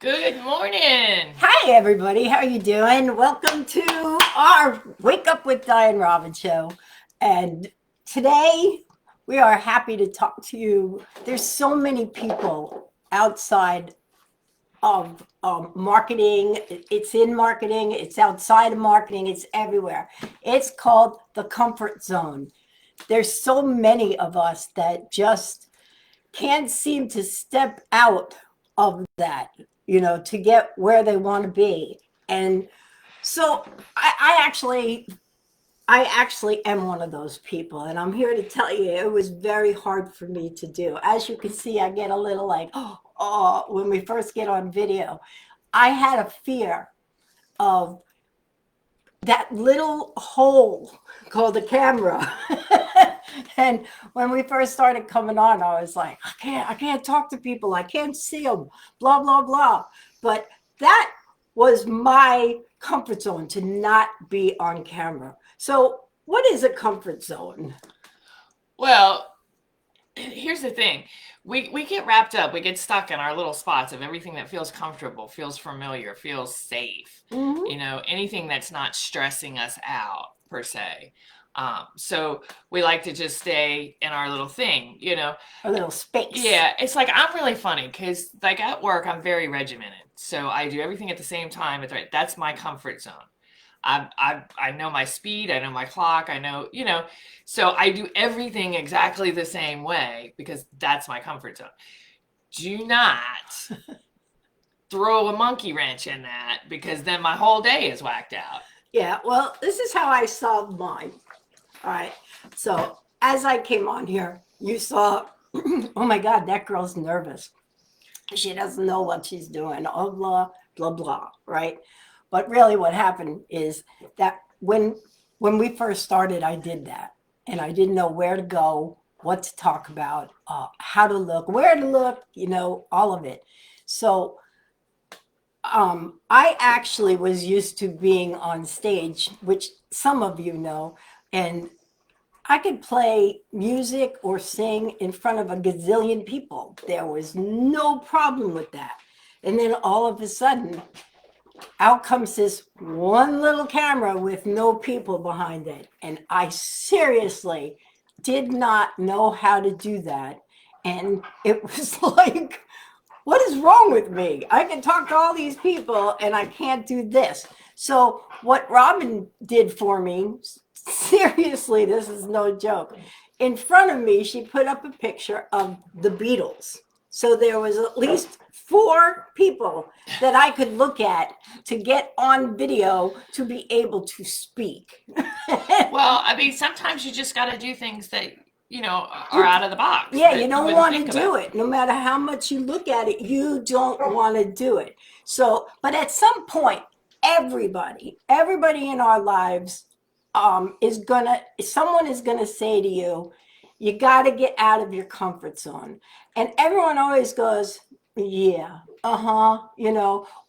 Good morning. Hi, everybody. How are you doing? Welcome to our Wake Up with Diane Robbins show. And today we are happy to talk to you. There's so many people outside of marketing. It's in marketing, it's outside of marketing, it's everywhere. It's called the comfort zone. There's so many of us that just can't seem to step out of that, to get where they want to be. And so I actually am one of those people, and I'm here to tell you it was very hard for me to do. As you can see, I get a little like, oh, when we first get on video. I had a fear of that little hole called a camera. And when we first started coming on, I was like, I can't talk to people. I can't see them, blah, blah, blah. But that was my comfort zone, to not be on camera. So what is a comfort zone? Well, here's the thing. We get wrapped up, we get stuck in our little spots of everything that feels comfortable, feels familiar, feels safe. Mm-hmm. Anything that's not stressing us out per se. So we like to just stay in our little thing. A little space. Yeah, it's like I'm really funny because like at work I'm very regimented. So I do everything at the same time. That's my comfort zone. I know my speed, I know my clock, so I do everything exactly the same way because that's my comfort zone. Do not throw a monkey wrench in that because then my whole day is whacked out. Yeah, well, this is how I solved mine. All right. So as I came on here, you saw, oh my God, that girl's nervous. She doesn't know what she's doing. Oh, blah, blah, blah. Right. But really what happened is that when we first started, I did that. And I didn't know where to go, what to talk about, how to look, where to look, all of it. So I actually was used to being on stage, which some of you know, and I could play music or sing in front of a gazillion people. There was no problem with that. And then all of a sudden, out comes this one little camera with no people behind it. And I seriously did not know how to do that. And it was like, what is wrong with me? I can talk to all these people and I can't do this. So what Robin did for me, seriously, this is no joke. In front of me, she put up a picture of the Beatles. So there was at least 4 people that I could look at to get on video to be able to speak. Well, I mean, sometimes you just got to do things that, are out of the box Yeah, that you you don't wouldn't want to think do about. it. No matter how much you look at it, you don't want to do it. So, but at some point, everybody in our lives someone is gonna say to you, you got to get out of your comfort zone. And everyone always goes, yeah, uh-huh,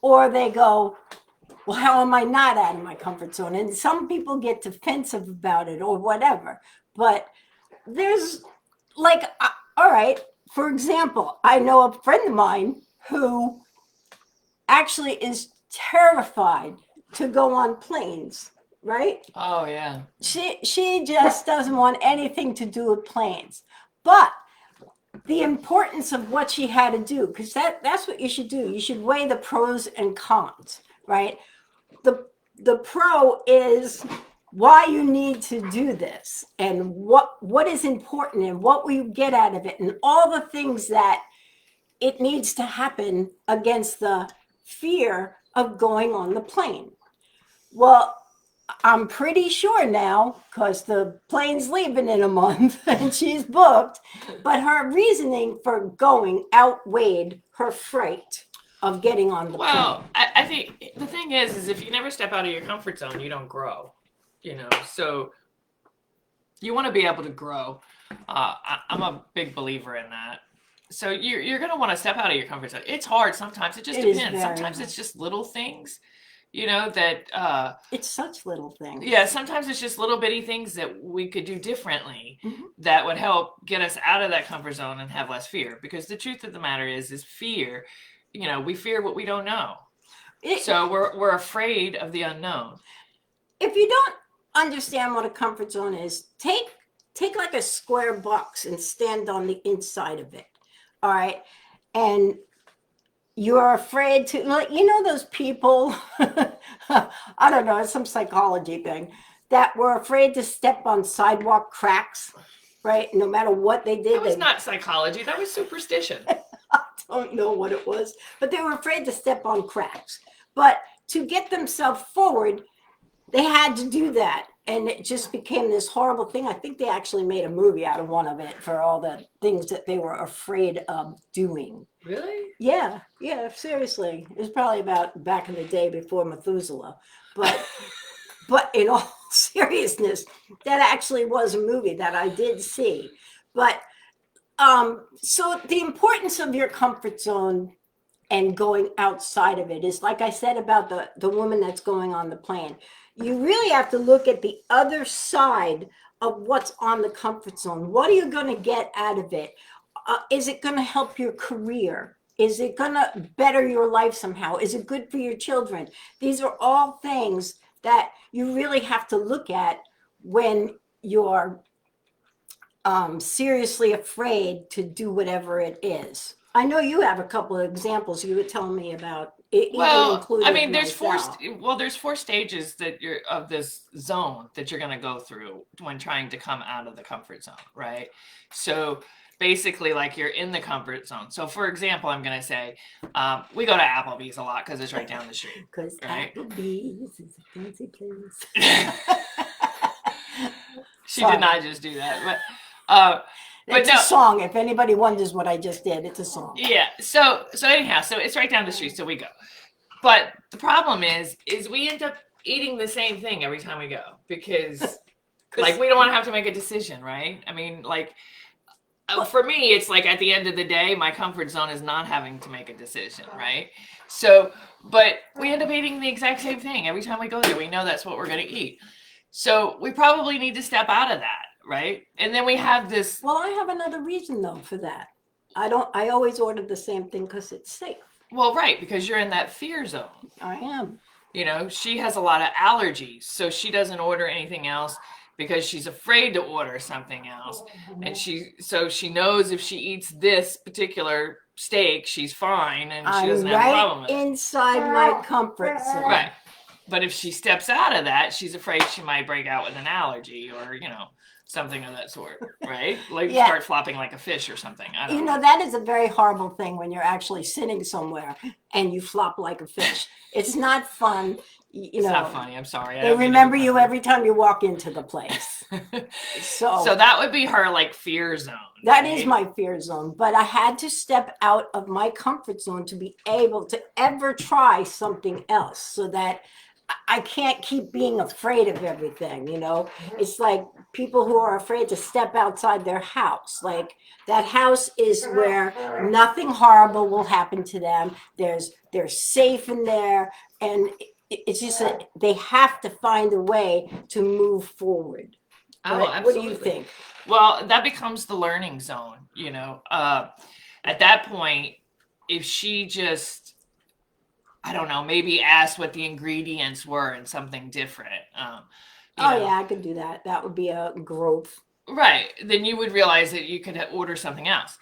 or they go, well, how am I not out of my comfort zone? And some people get defensive about it or whatever. But there's like, all right, for example, I know a friend of mine who actually is terrified to go on planes, right? Oh, yeah. She just doesn't want anything to do with planes. But the importance of what she had to do, because that's what you should do. You should weigh the pros and cons, right? The pro is why you need to do this and what is important and what will you get out of it and all the things that it needs to happen against the fear of going on the plane. Well, I'm pretty sure now because the plane's leaving in a month and she's booked, but her reasoning for going outweighed her fright of getting on the Well, plane. I think the thing is if you never step out of your comfort zone, you don't grow. So you want to be able to grow. I'm a big believer in that. So you're going to want to step out of your comfort zone. It's hard sometimes. It just It is depends. very Sometimes hard. it's just little things, that It's such little things. yeah, sometimes it's just little bitty things that we could do differently Mhm. that would help get us out of that comfort zone and have less fear. Because the truth of the matter is fear we fear what we don't know. It, So we're afraid of the unknown. if you don't understand what a comfort zone is, take like a square box and stand on the inside of it. All right. And you're afraid to, like, those people, I don't know, it's some psychology thing, that were afraid to step on sidewalk cracks, right? No matter what they did. That was not psychology. That was superstition. I don't know what it was, but they were afraid to step on cracks. But to get themselves forward, they had to do that. And it just became this horrible thing. I think they actually made a movie out of one of it for all the things that they were afraid of doing. Really? Yeah, seriously. It was probably about back in the day before Methuselah. But in all seriousness, that actually was a movie that I did see. But so the importance of your comfort zone and going outside of it is, like I said about the woman that's going on the plane. You really have to look at the other side of what's on the comfort zone. What are you going to get out of it? Is it going to help your career? Is it going to better your life somehow? Is it good for your children? These are all things that you really have to look at when you're seriously afraid to do whatever it is. I know you have a couple of examples you were telling me about. Well, I mean, there's four stages of this zone that you're going to go through when trying to come out of the comfort zone, right? So basically, like, you're in the comfort zone. So for example, I'm going to say we go to Applebee's a lot because it's right down the street. Because right? Applebee's is a fancy place. She did not just do that, but it's a song. If anybody wonders what I just did, it's a song. Yeah. So anyhow, so it's right down the street, so we go. But the problem is we end up eating the same thing every time we go because like we don't want to have to make a decision, right? I mean, like for me, it's like at the end of the day, my comfort zone is not having to make a decision, right? So, but we end up eating the exact same thing every time we go there. We know that's what we're going to eat. So we probably need to step out of that, right? And then we have this. Well, I have another reason though for that. I always order the same thing because it's safe. Well, right, because you're in that fear zone. I am. She has a lot of allergies, so she doesn't order anything else because she's afraid to order something else. And she knows if she eats this particular steak, she's fine and she doesn't have a problem with it. Inside my comfort zone. Right. But if she steps out of that, she's afraid she might break out with an allergy or, something of that sort, right? Like start flopping like a fish or something. I don't know. That is a very horrible thing when you're actually sitting somewhere and you flop like a fish. It's not fun. It's not funny. I'm sorry. They remember you every time you walk into the place. So that would be her like fear zone. That is my fear zone. But I had to step out of my comfort zone to be able to ever try something else so that I can't keep being afraid of everything, It's like people who are afraid to step outside their house. Like that house is where nothing horrible will happen to them. They're safe in there. And it's just that they have to find a way to move forward. Oh, absolutely. What do you think? Well, that becomes the learning zone, At that point, if she just I don't know, maybe ask what the ingredients were and something different. Yeah, I could do that. That would be a growth. Right. Then you would realize that you could order something else.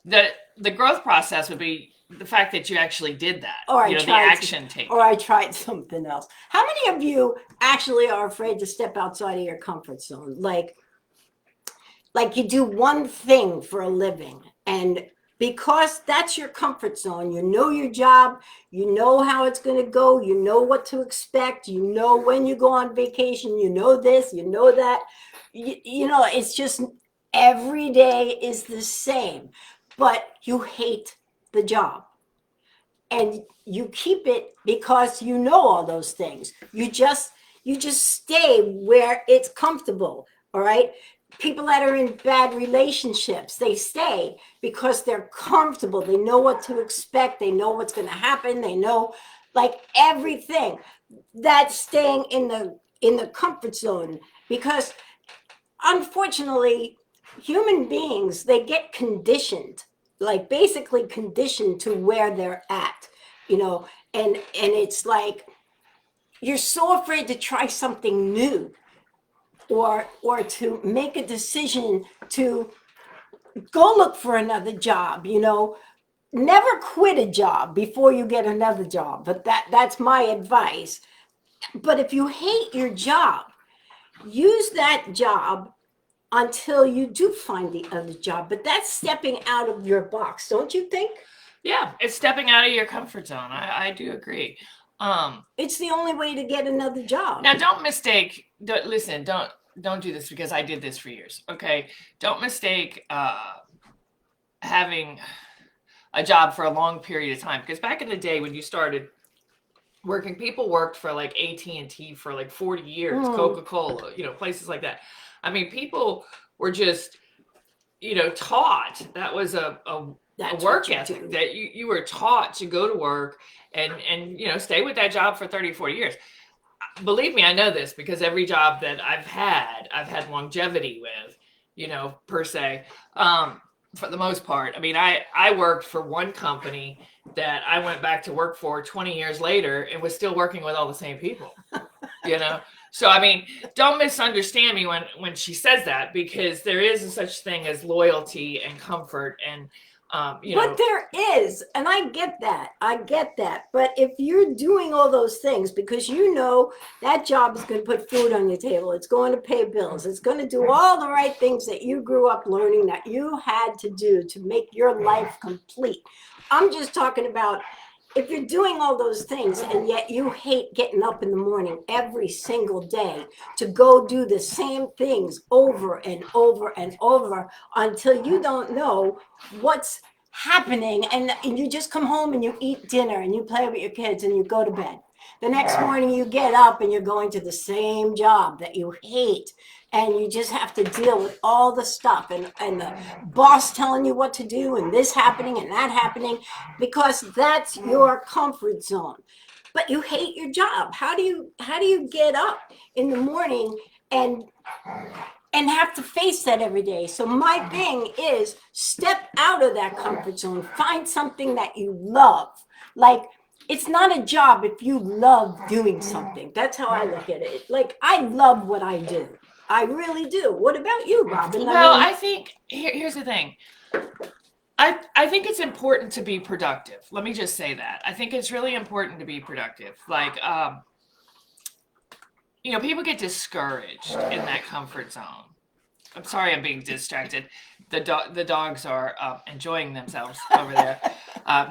The growth process would be the fact that you actually did that. Or the action take. Or I tried something else. How many of you actually are afraid to step outside of your comfort zone? Like you do one thing for a living and because that's your comfort zone. You know your job. You know how it's going to go. You know what to expect. You know when you go on vacation. You know this. You know that. It's just every day is the same. But you hate the job. And you keep it because you know all those things. You just stay where it's comfortable. All right. People that are in bad relationships, they stay because they're comfortable. They know what to expect. They know what's going to happen. They know like everything. That's staying in the comfort zone because unfortunately, human beings, they get conditioned like basically conditioned to where they're at, you know, and it's like you're so afraid to try something new or to make a decision to go look for another job, you know. Never quit a job before you get another job, but that's my advice. But if you hate your job, use that job until you do find the other job. But that's stepping out of your box, don't you think? Yeah, it's stepping out of your comfort zone. I do agree. Um, It's the only way to get another job. Now, don't mistake. Listen, don't do this because I did this for years. Okay, don't mistake having a job for a long period of time. Because back in the day when you started working, people worked for like AT&T for like 40 years, Mm, Coca-Cola, places like that. I mean, people were just, taught that was a that's what work you ethic, do. that you were taught to go to work and stay with that job for 30, 40 years. Believe me, I know this because every job that I've had longevity with, per se. For the most part. I mean, I worked for one company that I went back to work for 20 years later and was still working with all the same people, you know? So, I mean, don't misunderstand me when she says that, because there is a such thing as loyalty and comfort and, But there is, and I get that. I get that. But if you're doing all those things because you know that job is going to put food on your table, it's going to pay bills, it's going to do all the right things that you grew up learning that you had to do to make your life complete. I'm just talking about if you're doing all those things and yet you hate getting up in the morning every single day to go do the same things over and over and over until you don't know what's happening, and you just come home and you eat dinner and you play with your kids and you go to bed. The next morning you get up and you're going to the same job that you hate, and you just have to deal with all the stuff and the boss telling you what to do and this happening and that happening because that's your comfort zone. But you hate your job. How do you get up in the morning and have to face that every day? So my thing is step out of that comfort zone. Find something that you love. Like it's not a job if you love doing something. That's how I look at it. Like I love what I do. I really do. What about you, Robin? I well, mean, I think here's the thing. I think it's important to be productive. Let me just say that. I think it's really important to be productive. Like, people get discouraged in that comfort zone. I'm sorry, I'm being distracted. The dogs are enjoying themselves over there.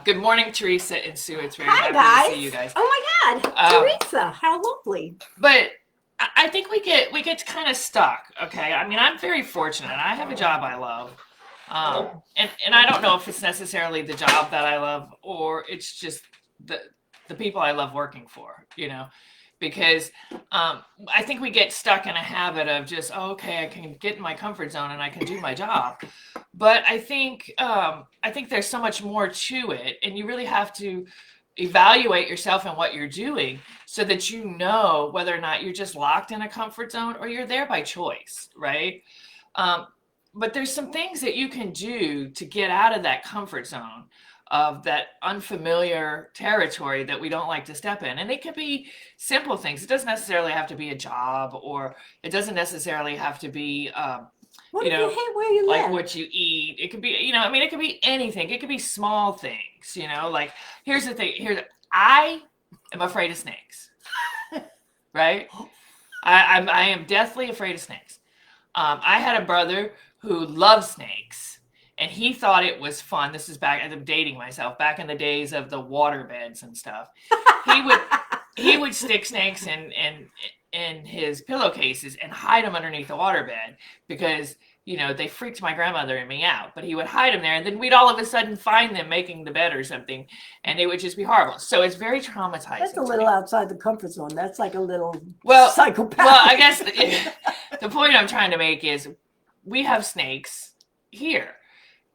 Good morning, Teresa and Sue. It's very hi happy to see you guys. guys. Oh my God, Um, Teresa, how lovely. but I think we get kind of stuck. Okay, I mean, I'm very fortunate. I have a job I love, and I don't know if it's necessarily the job that I love or it's just the the people I love working for. Because I think we get stuck in a habit of just, oh, okay, I can get in my comfort zone and I can do my job. But I think there's so much more to it, and you really have to evaluate yourself and what you're doing so that you know whether or not you're just locked in a comfort zone or you're there by choice, right? Um, but there's some things that you can do to get out of that comfort zone, of that unfamiliar territory that we don't like to step in. And it could be simple things. It doesn't necessarily have to be a job, or it doesn't necessarily have to be, What you if you know, hate where you like live? what you eat. It could be, I mean, it could be anything. It could be small things, like here's the thing. I am afraid of snakes, right? I am deathly afraid of snakes. I had a brother who loved snakes, and he thought it was fun. This is back. I'm dating myself. Back in the days of the water beds and stuff, he would he would stick snakes in his pillowcases and hide them underneath the waterbed because they freaked my grandmother and me out. But he would hide them there, and then we'd all of a sudden find them making the bed or something, and it would just be horrible. So it's very That's a traumatizing to little me. outside the comfort zone. That's like a little Well, I psychopathic. guess the point I'm trying to make is we have snakes here.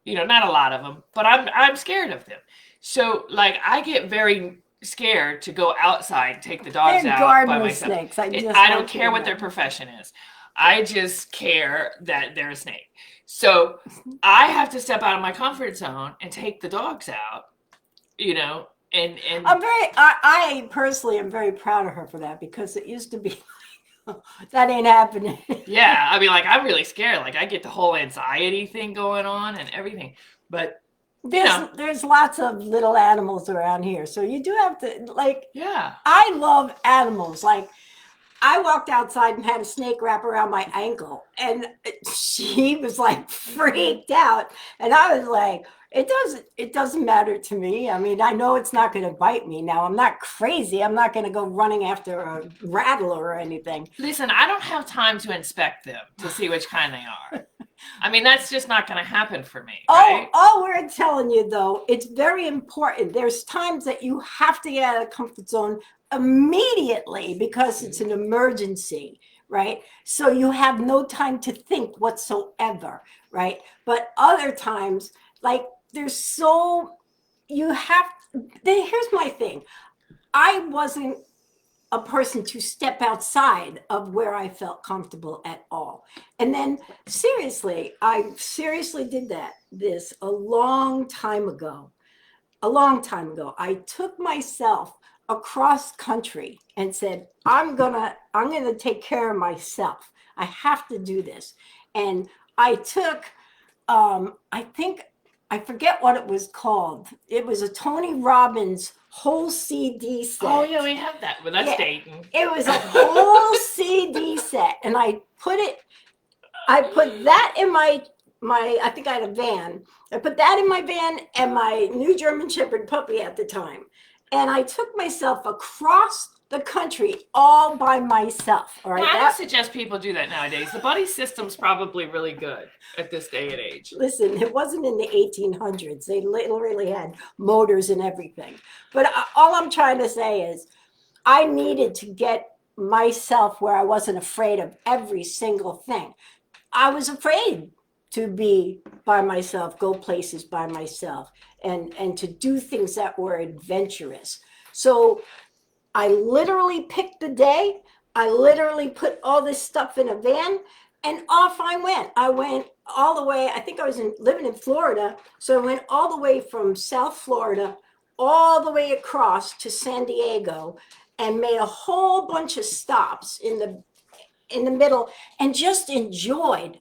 Not a lot of them, but I'm scared of them. So like I get very scared to go outside, take the dogs They're out by gardener myself. snakes. I just I don't want you to care what their know. profession is. I just care that they're a snake. So I have to step out of my comfort zone and take the dogs out, you know, and I personally am very proud of her for that because it used to be that ain't happening. yeah, I mean, like I'm really scared. Like I get the whole anxiety thing going on and everything. But you there's know, there's lots of little animals around here, so you do have to like. yeah. I love animals. Like I walked outside and had a snake wrap around my ankle, and she was like freaked out, and I was like, it doesn't matter to me. I mean, I know it's not going to bite me. Now I'm not crazy. I'm not going to go running after a rattler or anything. Listen, I don't have time to inspect them to see which kind they are. I mean, that's just not going to happen for me, right? All we're telling you though, it's very important. There's times that you have to get out of the comfort zone immediately because it's an emergency, right? So you have no time to think whatsoever, right? But other times, like there's so you have. Here's my thing. I wasn't a person to step outside of where I felt comfortable at all. And then seriously, I seriously did this a long time ago. A long time ago. I took myself across country and said, I'm gonna take care of myself. I have to do this. And I took I think I forget what it was called. It was a Tony Robbins whole CD Oh set. yeah, we have that. Well, that's Yeah, Dayton. it was a whole CD set, and I put that in my. I think I had a van. I put that in my van and my new German Shepherd puppy at the time, and I took myself across the country all by myself. All Yeah, right, I don't that suggest people do that nowadays. The buddy system's probably really good at this day and age. listen, it wasn't in the 1800s. They literally had motors and everything. But all I'm trying to say is I needed to get myself where I wasn't afraid of every single thing. I was afraid to be by myself, go places by myself, and to do things that were adventurous. So I literally picked the day. I literally put all this stuff in a van and off I went. I went all the way, I think I was living in Florida. So I went all the way from South Florida all the way across to San Diego and made a whole bunch of stops in the middle and just enjoyed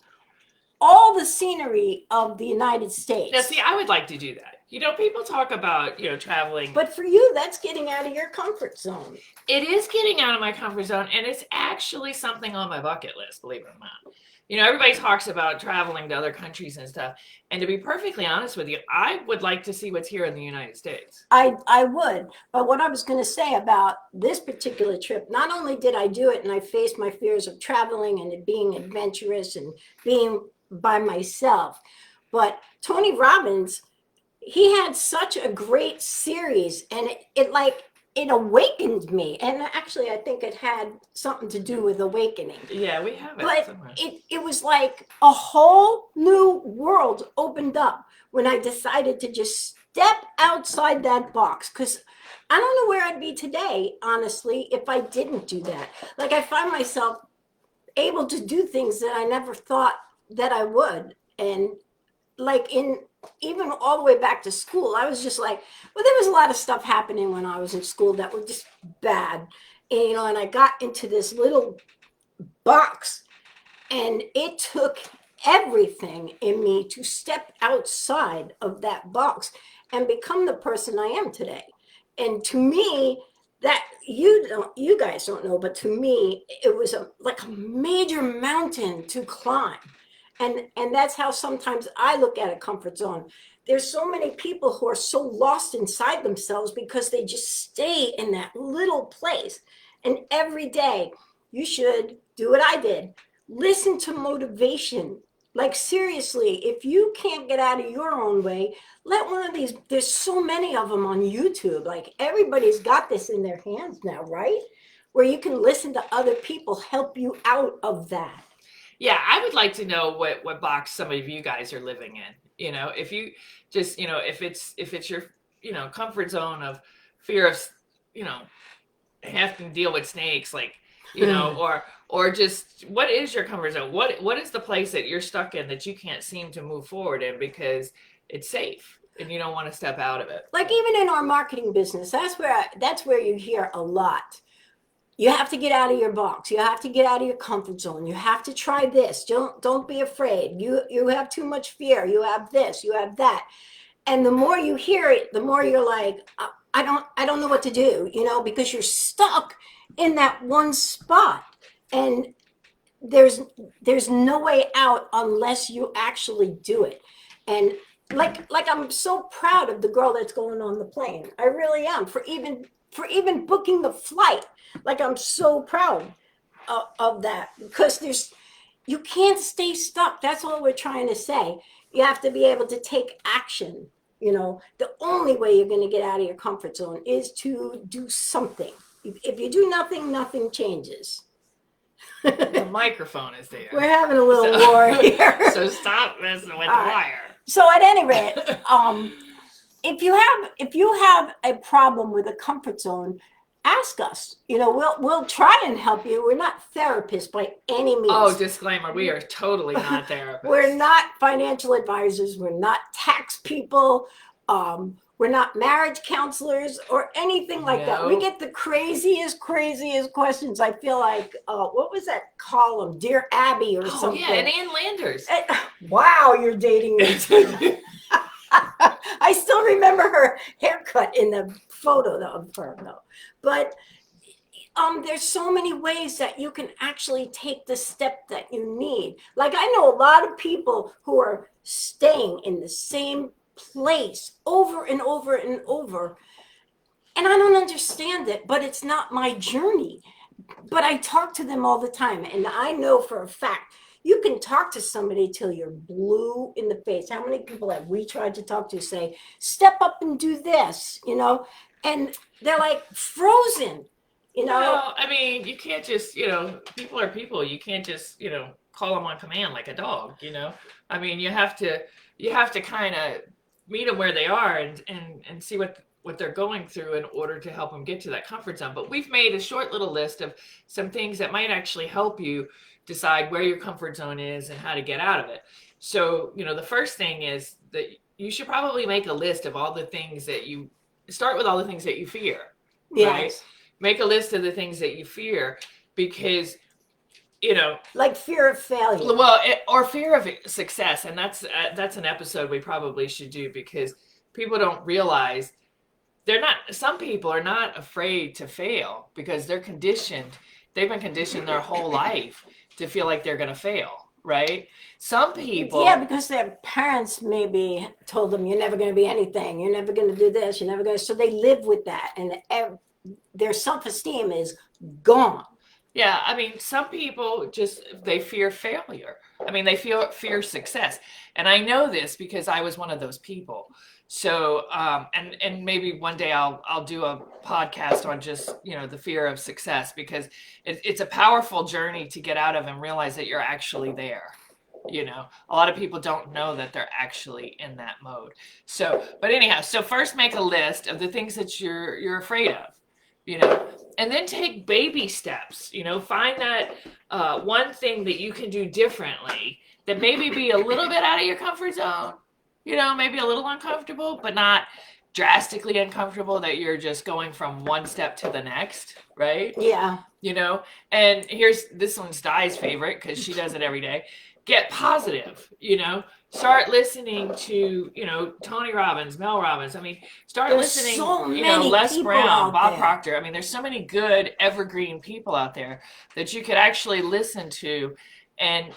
all the scenery of the United Now, States. see, I would like to do that. You know, people talk about, traveling. But for you, that's getting out of your comfort zone. It is getting out of my comfort zone, and it's actually something on my bucket list, believe it or not. Everybody talks about traveling to other countries and stuff. And to be perfectly honest with you, I would like to see what's here in the United States. I would. But what I was going to say about this particular trip, not only did I do it and I faced my fears of traveling and it being adventurous and being by myself, but Tony Robbins, he had such a great series and it like it awakened me. And actually I think it had something to do with awakening. Yeah, we have it But somewhere. it was like a whole new world opened up when I decided to just step outside that box. Because I don't know where I'd be today, honestly, if I didn't do that. Like I find myself able to do things that I never thought that I would. And like in even all the way back to school, I was just like, well, there was a lot of stuff happening when I was in school that were just bad. And I got into this little box and it took everything in me to step outside of that box and become the person I am today. And to me, that you guys don't know, but to me, it was like a major mountain to climb. And that's how sometimes I look at a comfort zone. There's so many people who are so lost inside themselves because they just stay in that little place. And every day you should do what I did. Listen to motivation. Like seriously, if you can't get out of your own way, let one of these, there's so many of them on YouTube. Like everybody's got this in their hands now, right? Where you can listen to other people help you out of that. Yeah, I would like to know what box some of you guys are living in. If you just, if it's your, comfort zone of fear of, you know, having to deal with snakes, like or just what is your comfort zone? What is the place that you're stuck in that you can't seem to move forward in because it's safe and you don't want to step out of it? Like even in our marketing business, that's where you hear a lot. You have to get out of your box. You have to get out of your comfort zone. You have to try this. Don't be afraid. You have too much fear. You have this. You have that. And the more you hear it, the more you're like, I don't know what to do, because you're stuck in that one spot. And there's there's no way out unless you actually do it. And like I'm so proud of the girl that's going on the plane. I really am, for even booking the flight. Like I'm so proud of that, because you can't stay stuck. That's all we're trying to say. You have to be able to take action. The only way you're going to get out of your comfort zone is to do something. If you do nothing, nothing changes. The microphone is there. We're having a little war here. So stop messing with the right. wire. So at any rate, if you have a problem with a comfort zone, ask us. We'll try and help you. We're not therapists by any means. Oh, disclaimer: we are totally not therapists. We're not financial advisors. We're not tax people. We're not marriage counselors or anything like that. We get the craziest questions. I feel like, what was that column? Dear Abby or something. Yeah, and Ann Landers. Wow, you're dating me too. I still remember her haircut in the photo of her, though. But there's so many ways that you can actually take the step that you need. Like I know a lot of people who are staying in the same place over and over and over. And I don't understand it, but it's not my journey. But I talk to them all the time. And I know for a fact, you can talk to somebody till you're blue in the face. How many people have we tried to talk to say, step up and do this, and they're like frozen, Well, I mean, you can't just, people are people. You can't just, call them on command like a dog, I mean, you have to kind of meet them where they are and see what they're going through in order to help them get to that comfort zone. But we've made a short little list of some things that might actually help you decide where your comfort zone is and how to get out of it. So, the first thing is that you should probably make a list of all the things that you start with, all the things that you fear. Yes. Right? Make a list of the things that you fear, because like fear of failure. Well, or fear of success. And that's an episode we probably should do, because people don't realize some people are not afraid to fail because they've been conditioned their whole life to feel like they're going to fail, right? Some people. Yeah, because their parents maybe told them, you're never going to be anything. You're never going to do this. You're never going to. So they live with that. And their self-esteem is gone. Yeah, I mean, some people they fear failure. I mean, they fear success. And I know this because I was one of those people. So, and maybe one day I'll do a podcast on just, the fear of success, because it's a powerful journey to get out of and realize that you're actually there. A lot of people don't know that they're actually in that mode. So, but anyhow, so first make a list of the things that you're afraid of, and then take baby steps. Find that one thing that you can do differently that maybe be a little bit out of your comfort zone, maybe a little uncomfortable, but not drastically uncomfortable, that you're just going from one step to the next, right? Yeah. And this one's Di's favorite, because she does it every day. Get positive, start listening to, Tony Robbins, Mel Robbins. I mean, start listening, so many Les Brown, Bob there. Proctor. I mean, there's so many good evergreen people out there that you could actually listen to and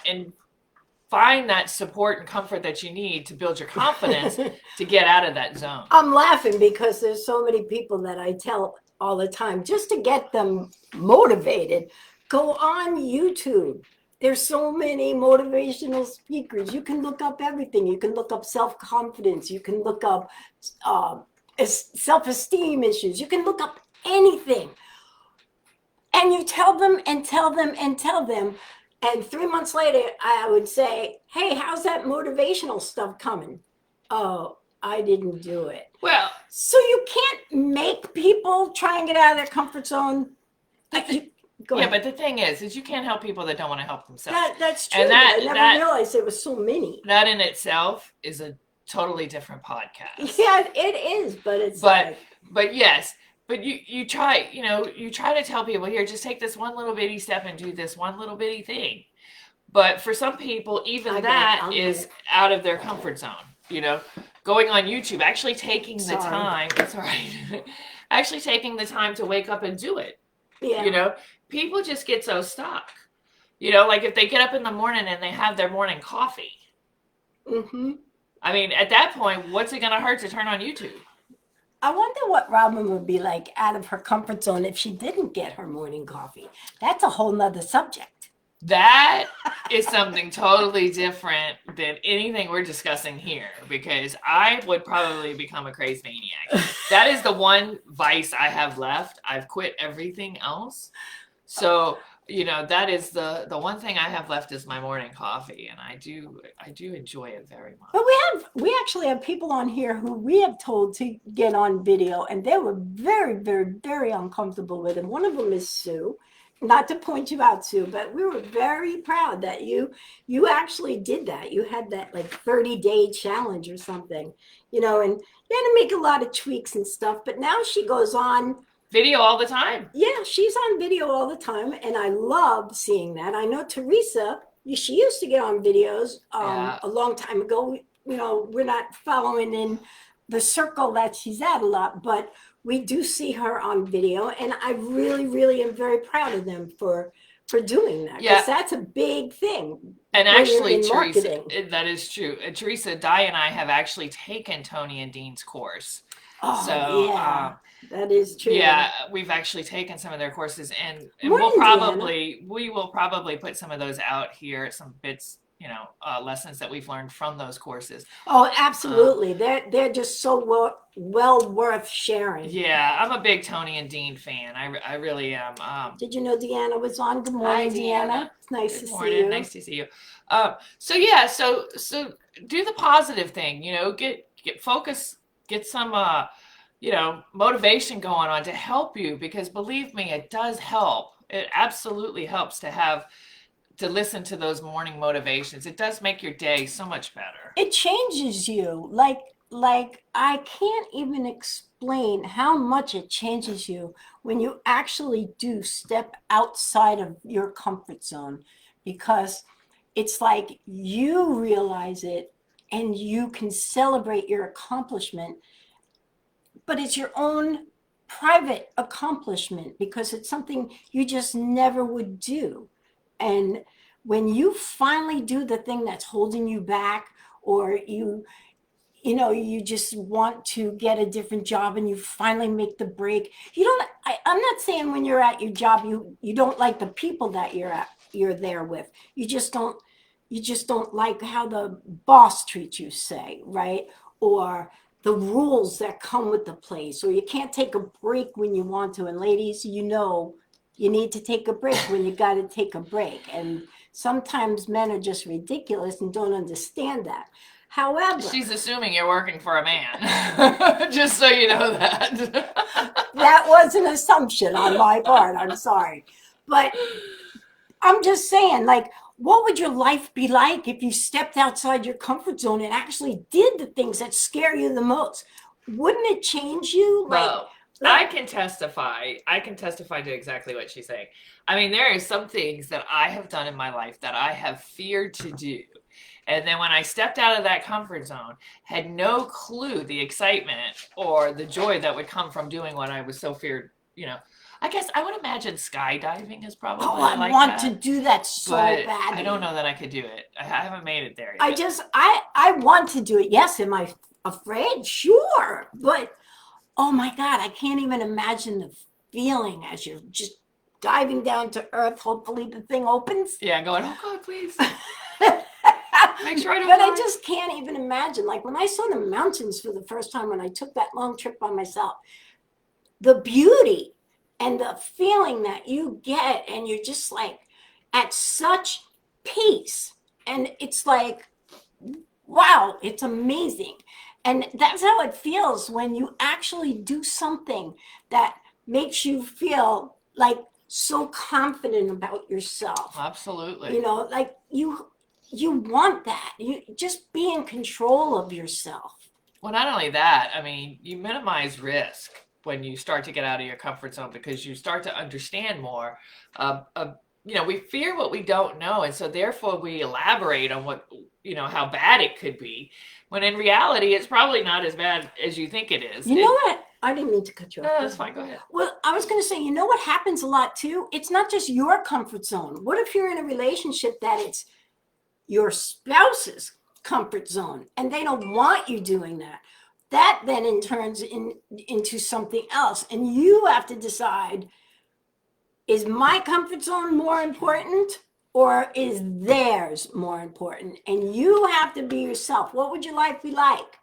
find that support and comfort that you need to build your confidence to get out of that zone. I'm laughing because there's so many people that I tell all the time, just to get them motivated, go on YouTube. There's so many motivational speakers. You can look up everything. You can look up self-confidence. You can look up self-esteem issues. You can look up anything. And you tell them and tell them and tell them. And 3 months later, I would say, hey, how's that motivational stuff coming? Oh, I didn't do it. Well, so you can't make people try and get out of their comfort zone. Go Yeah, but ahead. the thing is you can't help people that don't want to help themselves. That's And true, but I never realized there was so many. that in itself is a totally different podcast. Yeah, it is, but it's But like, but yes, but you try, you try to tell people, here, just take this one little bitty step and do this one little bitty thing. But for some people, even I get it. that I'll get is it. out of their comfort zone. Going on YouTube, actually taking the Sorry. time, it's all right. Actually taking the time to wake up and do it. Yeah. People just get so stuck. Like if they get up in the morning and they have their morning coffee. Mm-hmm. I mean, at that point, what's it going to hurt to turn on YouTube? I wonder what Robin would be like out of her comfort zone if she didn't get her morning coffee. That's a whole nother subject. That is something totally different than anything we're discussing here, because I would probably become a crazy maniac. That is the one vice I have left. I've quit everything else. So, that is the one thing I have left is my morning coffee, and I do enjoy it very much. But we actually have people on here who we have told to get on video, and they were very, very, very uncomfortable with it. One of them is Sue. Not to point you out, Sue, but we were very proud that you actually did that. You had that like 30-day challenge or something, and you had to make a lot of tweaks and stuff. But now she goes on video all the time. Yeah, she's on video all the time, and I love seeing that. I know Teresa, she used to get on videos a long time ago. We're not following in the circle that she's at a lot, but we do see her on video, and I really, really am very proud of them for doing that, because that's a big thing. And actually, Teresa, that is true. Teresa, Di, and I have actually taken Tony and Dean's course. Oh, so, yeah. That is true. Yeah, we've actually taken some of their courses, and we will probably put some of those out here, some bits, lessons that we've learned from those courses. Oh, absolutely. They're just so well worth sharing. Yeah, I'm a big Tony and Dean fan. I really am. Did you know Deanna was on? Good morning, Deanna. It's nice to see you. Nice to see you. So do the positive thing. Get focus, get some motivation going on to help you, because believe me, it does help. It absolutely helps to listen to those morning motivations. It does make your day so much better. It changes you. Like I can't even explain how much it changes you when you actually do step outside of your comfort zone, because it's like you realize it and you can celebrate your accomplishment, but it's your own private accomplishment because it's something you just never would do. And when you finally do the thing that's holding you back, or you just want to get a different job and you finally make the break, I'm not saying when you're at your job you don't like the people that you're there with. You just don't like how the boss treats you, say, right? Or the rules that come with the place, or you can't take a break when you want to. And ladies, you need to take a break when you got to take a break. And sometimes men are just ridiculous and don't understand that. However, she's assuming you're working for a man. Just so you know that. That was an assumption on my part. I'm sorry. But I'm just saying, like, what would your life be like if you stepped outside your comfort zone and actually did the things that scare you the most? Wouldn't it change you? I can testify. To exactly what she's saying. I mean, there are some things that I have done in my life that I have feared to do. And then when I stepped out of that comfort zone, had no clue the excitement or the joy that would come from doing what I was so feared, I guess I would imagine skydiving is probably I want to do that so badly. I don't know that I could do it. I haven't made it there yet. I want to do it. Yes, am I afraid? Sure. But oh my God, I can't even imagine the feeling as you're just diving down to earth. Hopefully the thing opens. Yeah, going, oh God, please. Make sure I don't. But I just can't even imagine. Like when I saw the mountains for the first time, when I took that long trip by myself, the beauty and the feeling that you get, and you're just like at such peace. And it's like, wow, it's amazing. And that's how it feels when you actually do something that makes you feel like so confident about yourself. Absolutely. You know, like you want that. You just be in control of yourself. Well, not only that, I mean, you minimize risk when you start to get out of your comfort zone because you start to understand more. We fear what we don't know, and so therefore we elaborate on what, how bad it could be, when in reality, it's probably not as bad as you think it is. You know what? I didn't mean to cut you off. No, that's fine. Go ahead. Well, I was going to say, you know what happens a lot too? It's not just your comfort zone. What if you're in a relationship that it's your spouse's comfort zone and they don't want you doing that? That then turns into something else. And you have to decide, is my comfort zone more important or is theirs more important? And you have to be yourself. What would your life be like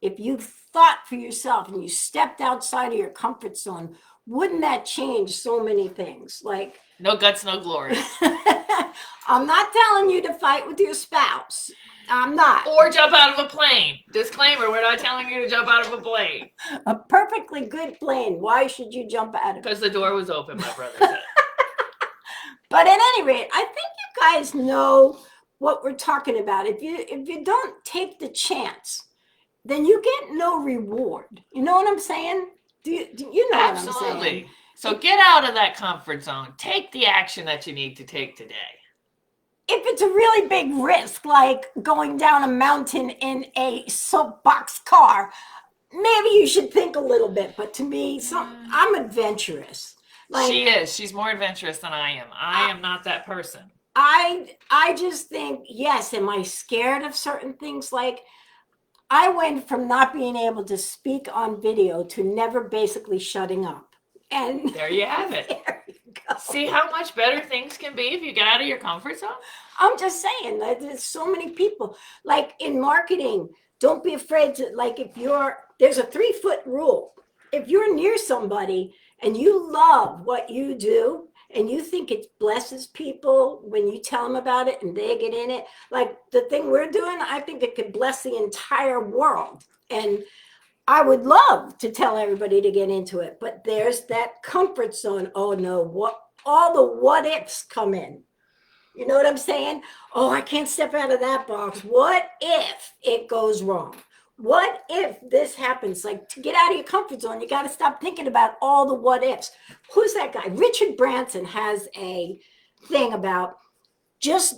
if you thought for yourself and you stepped outside of your comfort zone? Wouldn't that change so many things? Like, no guts, no glory. I'm not telling you to fight with your spouse. I'm not. Or jump out of a plane. Disclaimer, we're not telling you to jump out of a plane. A perfectly good plane. Why should you jump out of it? Because the door was open, my brother said. But at any rate, I think you guys know what we're talking about. If you don't take the chance, then you get no reward. You know what I'm saying? Do you know Absolutely. what I'm saying? So get out of that comfort zone. Take the action that you need to take today. If it's a really big risk, like going down a mountain in a soapbox car, maybe you should think a little bit. But to me, I'm adventurous. Like, she is. She's more adventurous than I am. I am not that person. I just think, yes, am I scared of certain things? Like, I went from not being able to speak on video to never basically shutting up. And there you have it. There you go. See how much better things can be if you get out of your comfort zone? I'm just saying that there's so many people. Like in marketing, don't be afraid to, like, there's a 3-foot rule. If you're near somebody and you love what you do and you think it blesses people when you tell them about it and they get in it, like the thing we're doing, I think it could bless the entire world. And I would love to tell everybody to get into it, but there's that comfort zone. Oh no, all the what ifs come in. You know what I'm saying? Oh, I can't step out of that box. What if it goes wrong? What if this happens? Like, to get out of your comfort zone, you got to stop thinking about all the what ifs. Who's that guy? Richard Branson has a thing about, just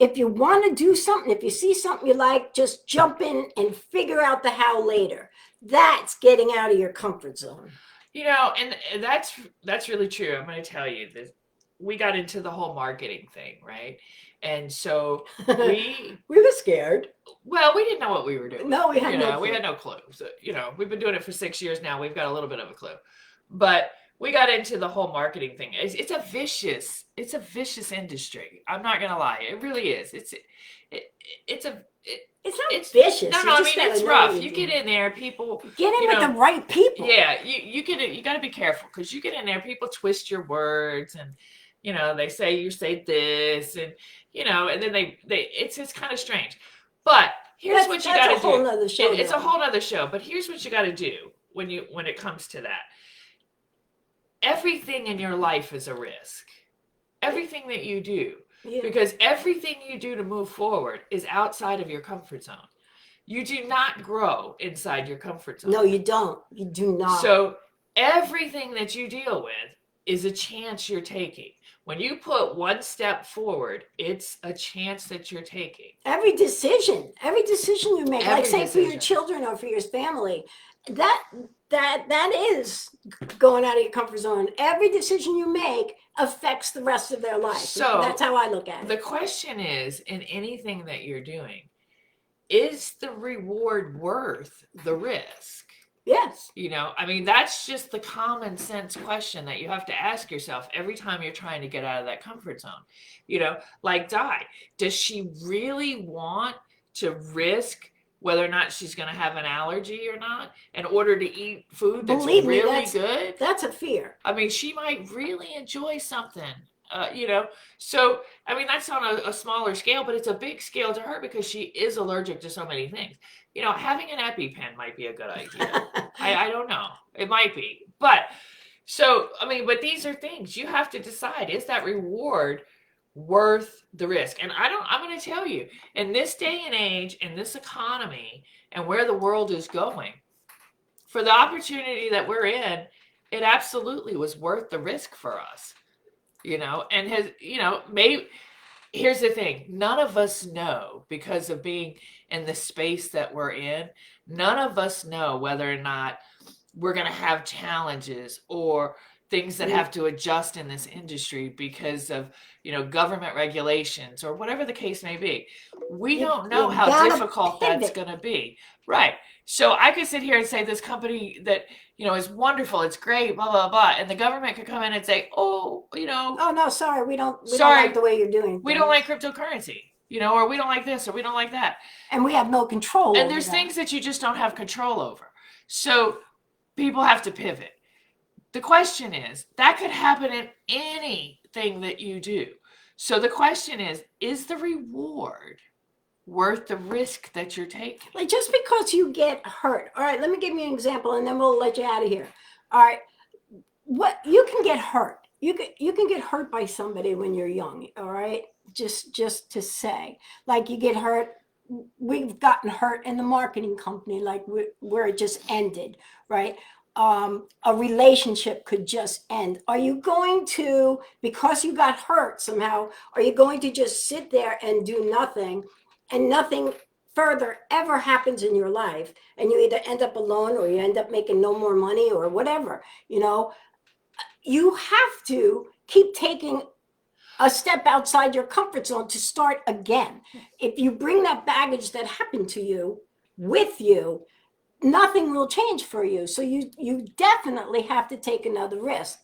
if you want to do something, if you see something you like, just jump in and figure out the how later. That's getting out of your comfort zone. And that's really true. I'm going to tell you this. We got into the whole marketing thing, right? And so we were scared. Well, we didn't know what we were doing. No, we had no clue. We had no clue. So, we've been doing it for 6 years now. We've got a little bit of a clue. But we got into the whole marketing thing. It's a vicious industry. I'm not going to lie. It really is. It's not vicious. No, I mean, it's rough. You get in there, people get in with the right people. Yeah, you got to be careful because you get in there, people twist your words, and they say you say this, and and then it's kind of strange. But here's what you got to do. It's a whole nother show. But here's what you got to do when it comes to that. Everything in your life is a risk. Everything that you do. Yeah. Because everything you do to move forward is outside of your comfort zone. You do not grow inside your comfort zone. No, you don't. You do not. So everything that you deal with is a chance you're taking. When you put one step forward, it's a chance that you're taking. Every decision you make, like say for your children or for your family, that is going out of your comfort zone. Every decision you make affects the rest of their life. So that's how I look at it. The question is, in anything that you're doing, is the reward worth the risk? Yes. I mean, that's just the common sense question that you have to ask yourself every time you're trying to get out of that comfort zone. Like Di, does she really want to risk whether or not she's going to have an allergy or not in order to eat food that's really good? That's a fear. I mean, she might really enjoy something, So, I mean, that's on a smaller scale, but it's a big scale to her because she is allergic to so many things. Having an EpiPen might be a good idea. I don't know. It might be. But So, I mean, but these are things you have to decide, is that reward worth the risk? And I'm going to tell you, in this day and age, in this economy, and where the world is going, for the opportunity that we're in, it absolutely was worth the risk for us, and maybe here's the thing, none of us know, because of being in the space that we're in, none of us know whether or not we're going to have challenges or things that have to adjust in this industry because of government regulations or whatever the case may be. We don't know You how gotta difficult that's pivot. going to be, right? So I could sit here and say this company that is wonderful, it's great, blah blah blah, and the government could come in and say, oh, Oh no, sorry, we don't like sorry, the way you're doing we don't things, like cryptocurrency, or we don't like this or we don't like that. and we have no control And over there's that. things that you just don't have control over. So people have to pivot. The question is, that could happen in anything that you do. So the question is the reward worth the risk that you're taking? Like, just because you get hurt. All right, let me give you an example, and then we'll let you out of here. All right, what you can get hurt. You can get hurt by somebody when you're young. All right, just to say, like, you get hurt. We've gotten hurt in the marketing company, like where it just ended, right? A relationship could just end. Are you going to, because you got hurt somehow, are you going to just sit there and do nothing, and nothing further ever happens in your life, and you either end up alone or you end up making no more money or whatever? You have to keep taking a step outside your comfort zone to start again. If you bring that baggage that happened to you with you, nothing will change for you. So you definitely have to take another risk.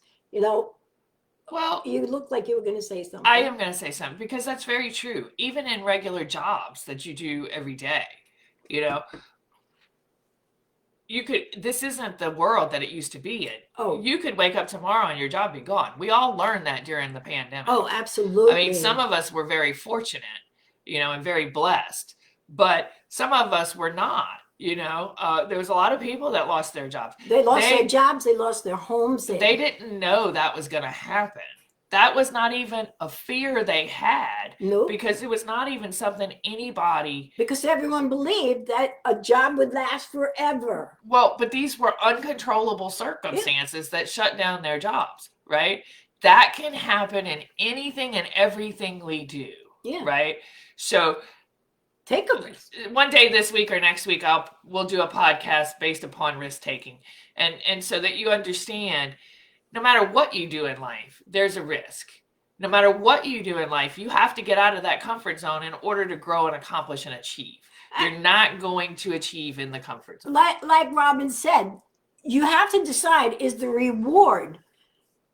Well, You look like you were going to say something. I am going to say something, because that's very true. Even in regular jobs that you do every day, you know, this isn't the world that it used to be in. Oh. You could wake up tomorrow and your job be gone. We all learned that during the pandemic. Oh, absolutely. I mean, some of us were very fortunate, and very blessed, but some of us were not. There was a lot of people that lost their jobs. They lost their jobs. They lost their homes. They didn't know that was going to happen. That was not even a fear they had. Nope. Because it was not even something anybody. Because everyone believed that a job would last forever. Well, but these were uncontrollable circumstances that shut down their jobs, right? That can happen in anything and everything we do. Yeah. Right? So take a risk. One day this week or next week, we'll do a podcast based upon risk taking, and so that you understand, no matter what you do in life, there's a risk. No matter what you do in life, you have to get out of that comfort zone in order to grow and accomplish and achieve. You're not going to achieve in the comfort zone. Like Robin said, you have to decide, is the reward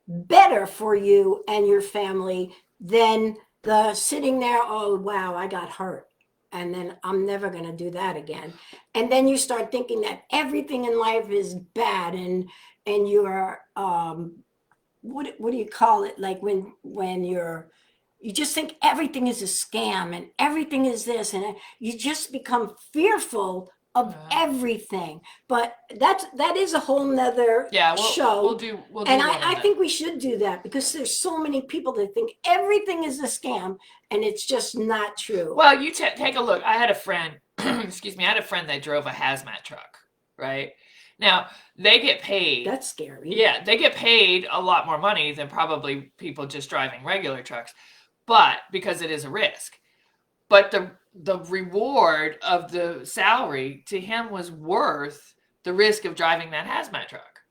better for you and your family than the sitting there, oh, wow, I got hurt, and then I'm never going to do that again. And then you start thinking that everything in life is bad, and you're what do you call it, like when you just think everything is a scam and everything is this, and you just become fearful of everything. But that is a whole nother show. We'll do and I think we should do that, because there's so many people that think everything is a scam, and it's just not true. Well, you take a look. I had a friend, excuse me, I had a friend that drove a hazmat truck, right? Now, they get paid. That's scary. Yeah, they get paid a lot more money than probably people just driving regular trucks, but because it is a risk. But the reward of the salary to him was worth the risk of driving that hazmat truck,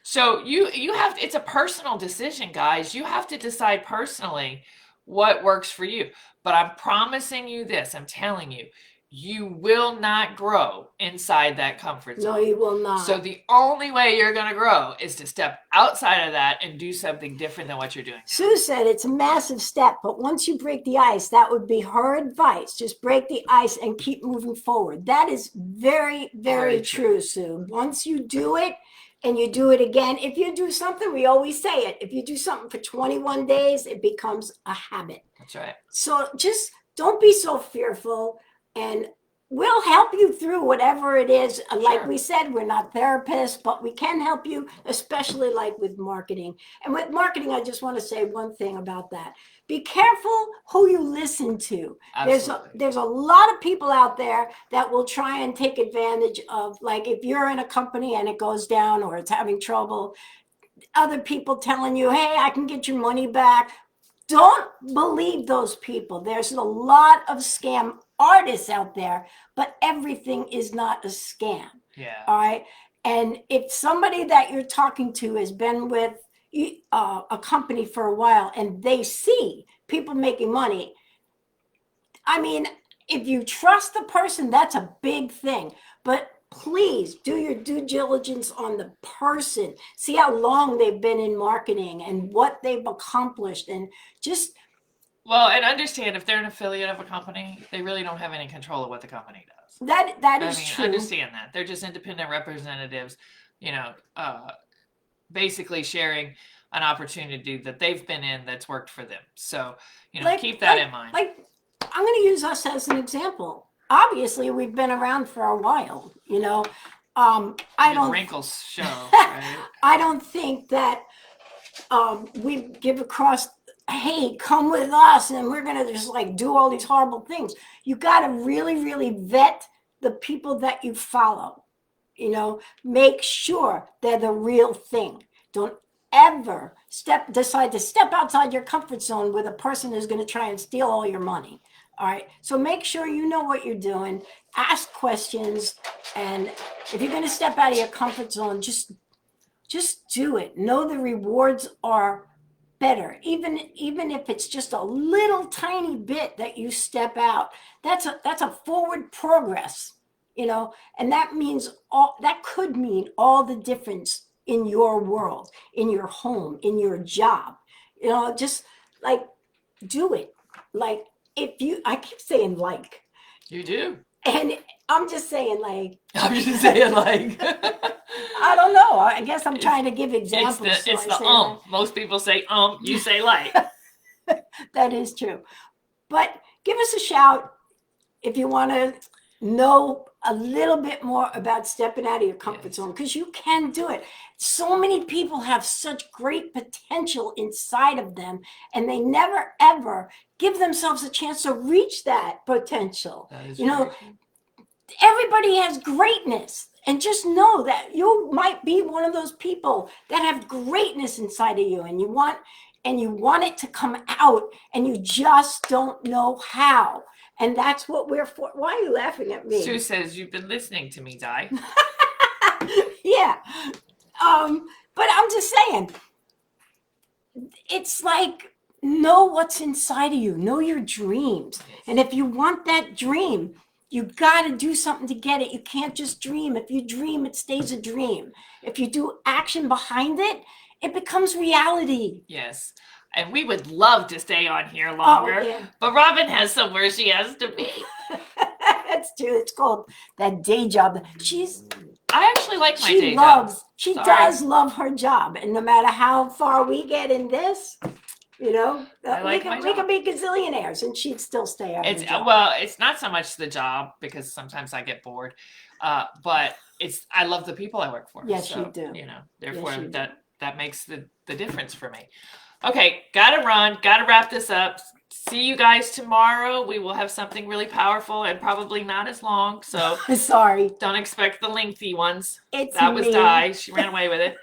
So you have, it's a personal decision, guys. You have to decide personally what works for you. But I'm promising you this, I'm telling you, you will not grow inside that comfort zone. No, you will not. So the only way you're going to grow is to step outside of that and do something different than what you're doing. Sue said it's a massive step, but once you break the ice, that would be her advice. Just break the ice and keep moving forward. That is very, very true, Sue. Once you do it, and you do it again, if you do something, we always say it, if you do something for 21 days, it becomes a habit. That's right. So just don't be so fearful, and we'll help you through whatever it is. Like Sure. we said, we're not therapists, but we can help you, especially like with marketing. And with marketing, I just want to say one thing about that. Be careful who you listen to. Absolutely. There's a lot of people out there that will try and take advantage of, like, if you're in a company and it goes down or it's having trouble, other people telling you, hey, I can get your money back. Don't believe those people. There's a lot of scam artists out there, but everything is not a scam. Yeah. All right. And if somebody that you're talking to has been with a company for a while and they see people making money, I mean, if you trust the person, that's a big thing. But please do your due diligence on the person. See how long they've been in marketing and what they've accomplished, and just Well, and understand if they're an affiliate of a company, they really don't have any control of what the company does. that I is mean, true. understand that. They're just independent representatives, you know, basically sharing an opportunity that they've been in that's worked for them. So, keep that in mind. Like, I'm going to use us as an example. Obviously, we've been around for a while. I don't. Wrinkles show, right? I don't think that we give across, hey, come with us and we're going to just like do all these horrible things. You got to really, really vet the people that you follow. Make sure they're the real thing. Don't ever decide to step outside your comfort zone with a person who's going to try and steal all your money. All right. So make sure you know what you're doing. Ask questions. And if you're going to step out of your comfort zone, just do it. Know the rewards are better. Even if it's just a little tiny bit that you step out, that's a forward progress. And that could mean all the difference in your world, in your home, in your job. Just like do it. Like, I keep saying like. You do. And I'm just saying like. I'm just saying like. I don't know. I guess I'm trying to give examples. It's the. Most people say you say like. That is true. But give us a shout if you want to know a little bit more about stepping out of your comfort zone, because you can do it. So many people have such great potential inside of them, and they never ever give themselves a chance to reach that potential. Everybody has greatness, and just know that you might be one of those people that have greatness inside of you, and you want it to come out, and you just don't know how. And that's what we're for. Why are you laughing at me? Sue says you've been listening to me, Di. Yeah. But I'm just saying, it's like, know what's inside of you. Know your dreams. And if you want that dream, you got to do something to get it. You can't just dream. If you dream, it stays a dream. If you do action behind it, it becomes reality. Yes. And we would love to stay on here longer, but Robin has somewhere she has to be. That's true. It's called that day job. I actually like my day job. She does love her job, and no matter how far we get in this, we can be gazillionaires, and she'd still stay at her job. Well, it's not so much the job, because sometimes I get bored, but I love the people I work for. Yes, you do. Therefore, that makes the difference for me. Okay, gotta run, gotta wrap this up. See you guys tomorrow. We will have something really powerful and probably not as long. So sorry. Don't expect the lengthy ones. That was Di. She ran away with it.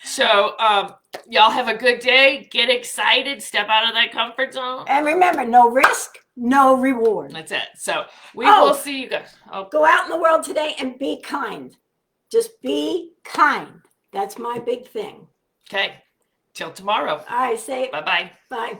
So y'all have a good day. Get excited. Step out of that comfort zone. And remember, no risk, no reward. That's it. So we will see you guys. Go out in the world today and be kind. Just be kind. That's my big thing. Okay. Till tomorrow. I say bye-bye. Bye.